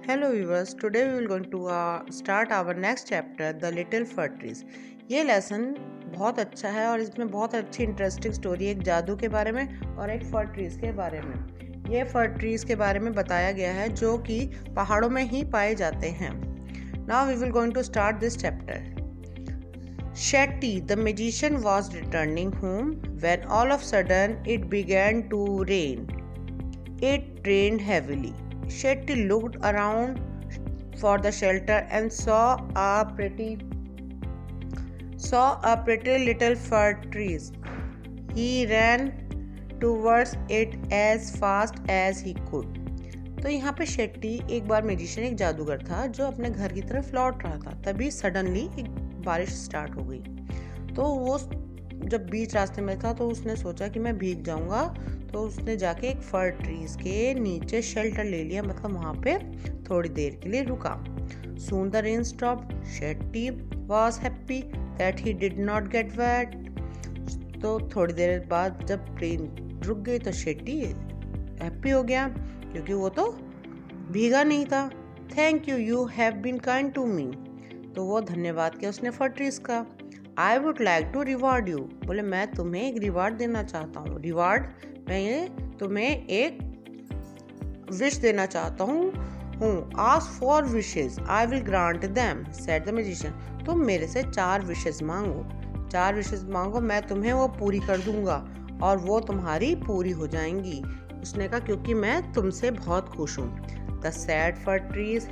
Hello viewers, today we will going to start our next chapter, The Little Fir Trees. ये lesson बहुत अच्छा है और इसमें बहुत अच्छी इंटरेस्टिंग स्टोरी एक जादू के बारे में और एक फर ट्रीज के बारे में। ये फर ट्रीज के बारे में बताया गया है जो कि पहाड़ों में ही पाए जाते हैं। Now we will going to start this chapter. Shetty, the magician, was returning home when all of a sudden it began to rain. It rained heavily. Shetty looked around for the shelter and saw a pretty little fir tree. He ran towards it as fast as he could. तो यहाँ पे शेट्टी एक बार magician एक जादूगर था जो अपने घर की तरफ लौट रहा था। तभी सडनली एक बारिश स्टार्ट हो गई। तो वो जब बीच रास्ते में था तो उसने सोचा कि मैं भीग जाऊंगा, तो उसने जाके एक फर ट्रीज के नीचे शेल्टर ले लिया, मतलब वहां पे थोड़ी देर के लिए रुका। Soon the rain stopped. Shetty was happy that he did not get wet. तो थोड़ी देर बाद जब रेन रुक गई तो शेट्टी हैप्पी हो गया क्योंकि वो तो भीगा नहीं था। Thank you, you have been kind to me. तो वो धन्यवाद किया उसने फर ट्रीज का। I would like to reward you, बोले मैं तुम्हें एक रिवार्ड देना चाहता हूँ। रिवार्ड, मैं तुम्हें एक विश देना चाहता हूँ। Ask for wishes, I will grant them, said the magician. तुम मेरे से 4 विशेस मांगो, मैं तुम्हें वो पूरी कर दूंगा और वो तुम्हारी पूरी हो जाएंगी। उसने कहा क्योंकि मैं तुमसे बहुत खुश हूँ। The sad fir trees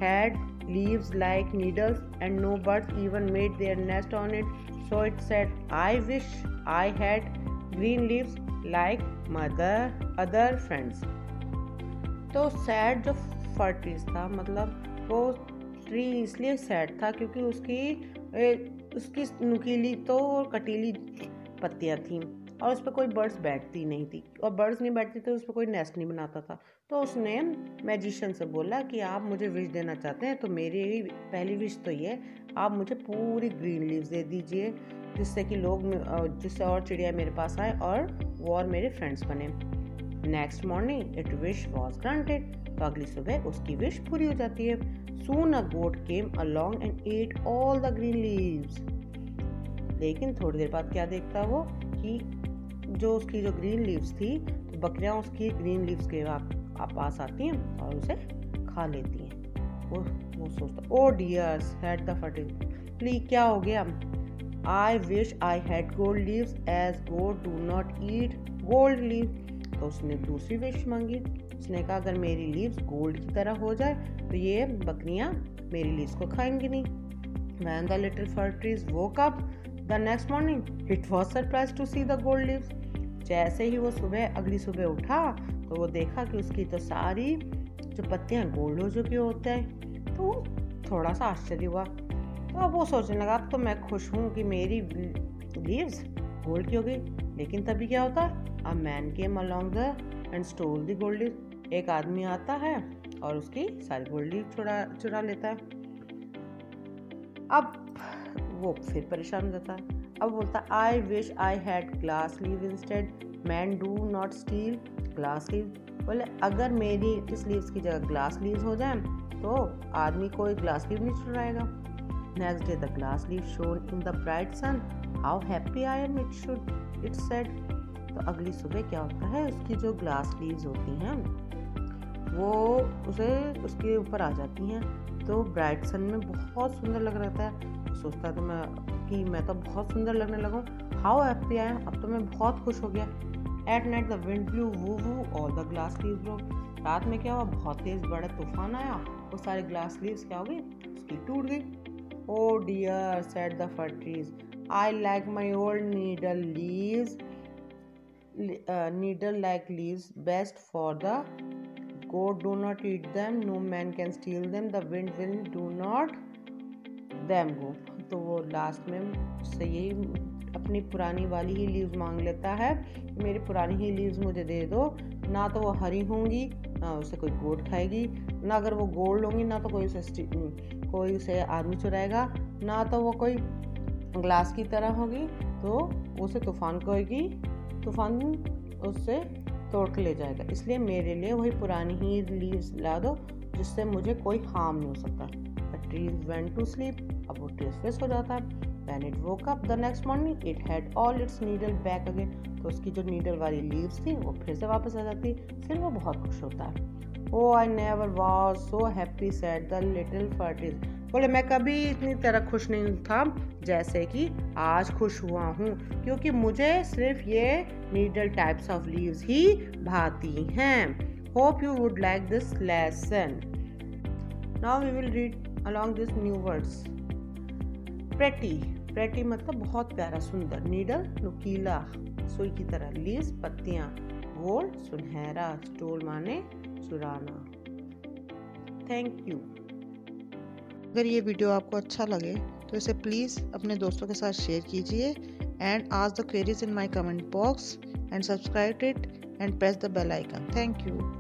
had leaves like needles and no birds even made their nest on it, so it said, I wish I had green leaves like my other friends. तो सैड जो फर trees था, मतलब वो tree इसलिए sad था क्योंकि उसकी नुकीली तो कटीली पत्तियां थीं और उस पर कोई बर्ड्स बैठती नहीं थी, और बर्ड्स नहीं बैठती तो उस पर कोई नेस्ट नहीं बनाता था। तो उसने मैजिशियन से बोला कि आप मुझे विश देना चाहते हैं तो मेरी पहली विश तो ये, आप मुझे पूरी ग्रीन लीव्स दे दीजिए जिससे और चिड़िया मेरे पास आए और वो और मेरे फ्रेंड्स बने। Next morning it wish was granted, तो अगली सुबह उसकी विश पूरी हो जाती है। Soon a goat came along and ate all the green leaves. लेकिन थोड़ी देर बाद क्या देखता वो कि जो उसकी जो ग्रीन लीव्स थी, तो बकरियां उसकी ग्रीन लीव्स के पास आती हैं और उसे खा लेती हैं। वो सोचता, oh dear, said the fir tree, क्या हो गया? I wish I had gold leaves as goat do not eat gold leave. तो उसने दूसरी विश मांगी। उसने कहा अगर मेरी लीव्स गोल्ड की तरह हो जाए तो ये बकरियां मेरी लीव्स को खाएंगी नहीं। When the little fir trees woke up the next morning, it was surprised to see the gold leaves. जैसे ही वो अगली सुबह उठा तो वो देखा कि उसकी तो सारी जो पत्तियां गोल्ड हो चुकी होते हैं। तो थोड़ा सा आश्चर्य हुआ। तो अब वो सोचने लगा अब तो मैं खुश हूँ कि मेरी लीव्स गोल्ड की हो गई। लेकिन तभी क्या होता है, a man came along and stole the gold leaves. एक आदमी आता है और उसकी सारी गोल्ड लीव चुरा लेता है। अब वो फिर परेशान हो जाता है। अब बोलता आई wish I had glass leave instead, man do not steel glass leave. बोले अगर मेरी इस लीव्स की जगह ग्लास लीव्स हो जाए तो आदमी कोई ग्लास लीव नहीं चुराएगा। Next day the glass leave shone in the bright sun, how happy I am it said. तो अगली सुबह क्या होता है, उसकी जो ग्लास लीव्स होती हैं वो उसके ऊपर आ जाती हैं। तो ब्राइट सन में बहुत सुंदर लग रहा था। सोचता तो मैं तो बहुत सुंदर लगने लगा, हाउ हैप्पी आई एम, अब तो मैं बहुत खुश हो गया। At night the wind blew woo all the glass leaves broke. रात में क्या हुआ, बहुत तेज बड़ा तूफान आया, वो सारे ग्लास लीव्स क्या हो गई, उसकी टूट गई। Oh dear, said the fir trees, I like my old needle like leaves best for the goat do not eat them, no man can steal them, the wind will do not them go। तो वो last में उससे यही अपनी पुरानी वाली he leaves मांग लेता है, मेरी पुरानी ही लीव्स मुझे दे दो। ना तो वो हरी होंगी, ना उसे कोई गोट खाएगी, ना अगर वो गोल्ड होंगी ना तो कोई उसे आदमी चुराएगा, ना तो वो कोई ग्लास की तरह होगी तो उसे तूफान उससे तोड़ के ले जाएगा। इसलिए मेरे लिए वही पुरानी ही लीव्स ला दो जिससे मुझे कोई हार्म नहीं हो सकता। The trees went to sleep, अब वो ट्रीज फिर सो जाता है। When it woke up the next morning, it had all its needle back again. तो उसकी जो नीडल वाली लीव्स थी वो फिर से वापस आ जाती, फिर वो बहुत खुश होता है। Oh, I never was so happy, said the little tortoise. बोले मैं कभी इतनी तरह खुश नहीं था जैसे कि आज खुश हुआ हूँ, क्योंकि मुझे सिर्फ ये नीडल टाइप्स ऑफ लीव्स ही भाती हैं। Hope you would like this lesson. Now we will read along these new words. Pretty. Pretty मतलब बहुत प्यारा, सुंदर। नीडल नुकीला, सुई की तरह। लीव्स पत्तियां। गोल्ड सुनहरा। स्टोल माने चुराना। Thank you. अगर ये वीडियो आपको अच्छा लगे तो इसे प्लीज़ अपने दोस्तों के साथ शेयर कीजिए and ask the queries in my comment box and subscribe it and press the bell icon. Thank you.